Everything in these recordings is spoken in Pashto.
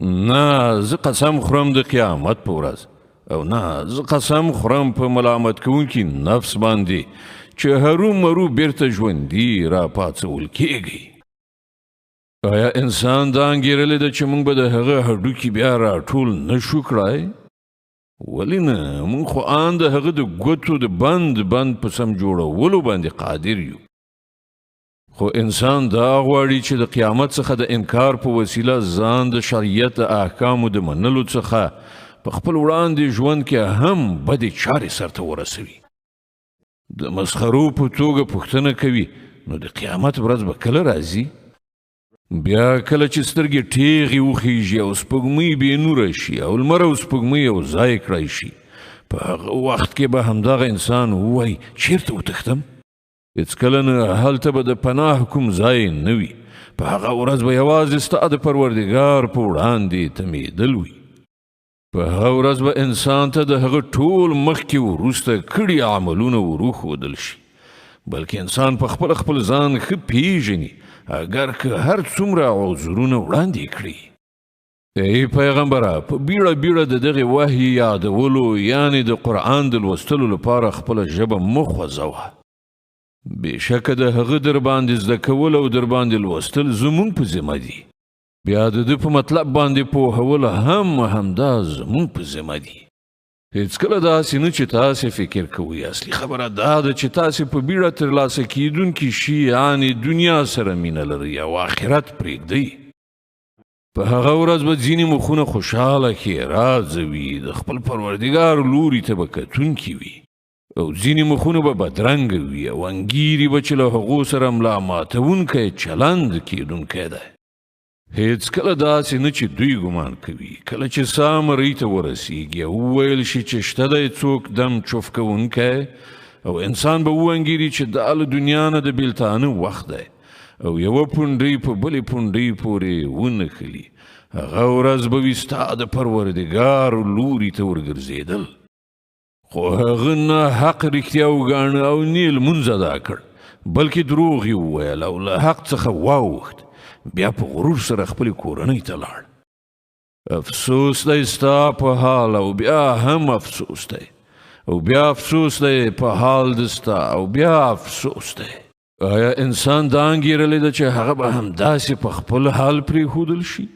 نه زه قسم خورم د قیامت په ورځ او نه زه قسم خورم په ملامت کوونکي نفس باندې چې هرو مرو بیرته ژوندي را پاڅول کیږي. آیا انسان دا انګیرلی ده چې موږ به د هغه هډوکي بیا راټول نه شو کړای؟ ولې نه، موږ خو ان د هغه د ګوتو د بند په سم جوړولو باندې قادر یو. خو انسان دا غواړي چې د قیامت څخه د انکار په وسیله ځان د شریعت د احکامو د منلو څخه په خپل وړاندې ژوند کې هم بدې چارې سرته ورسوي. د مسخرو په توګه پوښتنه کوي نو د قیامت ورځ به کله راځي؟ بیا کله چې سترګې ټیغې وخیږي او سپوږمۍ بې نوره شي او لمر او سپوږمۍ یو ځای کړی شي، په هغه وخت کې به همدغه انسان ووایي چیرته وتښتم؟ هېڅکله نه، هلته به د پناه کوم ځای نه وي. په هغه ورځ به یوازې ستا د پروردګار په وړاندې تمېدل وي. په هغه ورځ به انسان ته د هغه ټول مخکې وروسته کړي عملونه وروښودل شي، بلکې انسان په خپل ځان ښه پیژني اگر که هر څومره عذرونه وړاندې کړي. ای پیغمبره، په بیړه د دغې وحي یادولو یعنې د قرآن د لوستلو لپاره خپله ژبه مه خوځوه. بېشکه د هغه در باندې زده کول او در باندې لوستل زموږ په ذمه دي، بیا د ده په مطلب باندې پوهول هم همدا زموږ په ذمه دي. هېڅکله داسې نه چې تاسې فکر کوئ. اصلي خبره دا ده چې تاسې په بیړه ترلاسه کیدونکي شي یعنې دنیا سره مینه لرئ او آخرت پرېږدئ. په هغه ورځ به ځینې مخونه خوشحاله ښېرازه وي، د خپل پروردګار لوري ته به کتونکي وي، او ځینې مخونه به بدرنګه وي او انګیري به چې له هغو سره ملا ماتونکی چلند کیدونکی دی. هېڅکله داسې نه چې دوی ګمان کوي. کله چې سامرۍ ته ورسیږي او وویل شي چې شته دی څوک دم چوف کوونکی، او انسان به وانګیري چې دا له دنیا نه د بیلتانه وخت دی او یوه پونډۍ په بلې پونډۍ پورې ونښلي، هغه ورځ به وي ستا د پروردګار لوري ته ورګرځېدل. خو هغه نه حق رښتیا وګاڼه او نه یې لمونځ ادا کړ، بلکې دروغ یې وویل او له حق څخه واوښت، بیا په غرور سره خپلې کورنۍ ته لاړ. افسوس دی ستا په حال او بیا هم افسوس دی، او بیا افسوس دی په حال د ستا او بیا افسوس دی. آیا انسان دا انګیرلی ده چې هغه به همداسې په خپل حال پرېښودل شي؟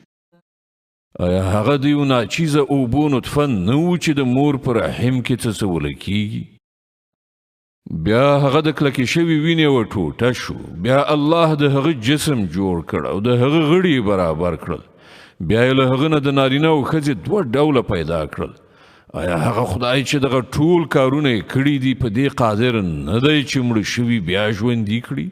آیا هغه د یو ناچیزه اوبو نطفه نه و چې د مور په رحم کې څڅوله کیږي؟ بیا هغه د کلکې شوي وینې یوه ټوټه شو، بیا الله د هغه جسم جوړ کړ او د هغه غړي برابر کړل، بیا یې له هغه نه د نارینه او ښځې دوه ډوله پیدا کړل. آیا هغه خدای چې دغه ټول کارونه یې کړي دي په دې قادر نه دی چې مړه شوي بیا ژوندي کړي؟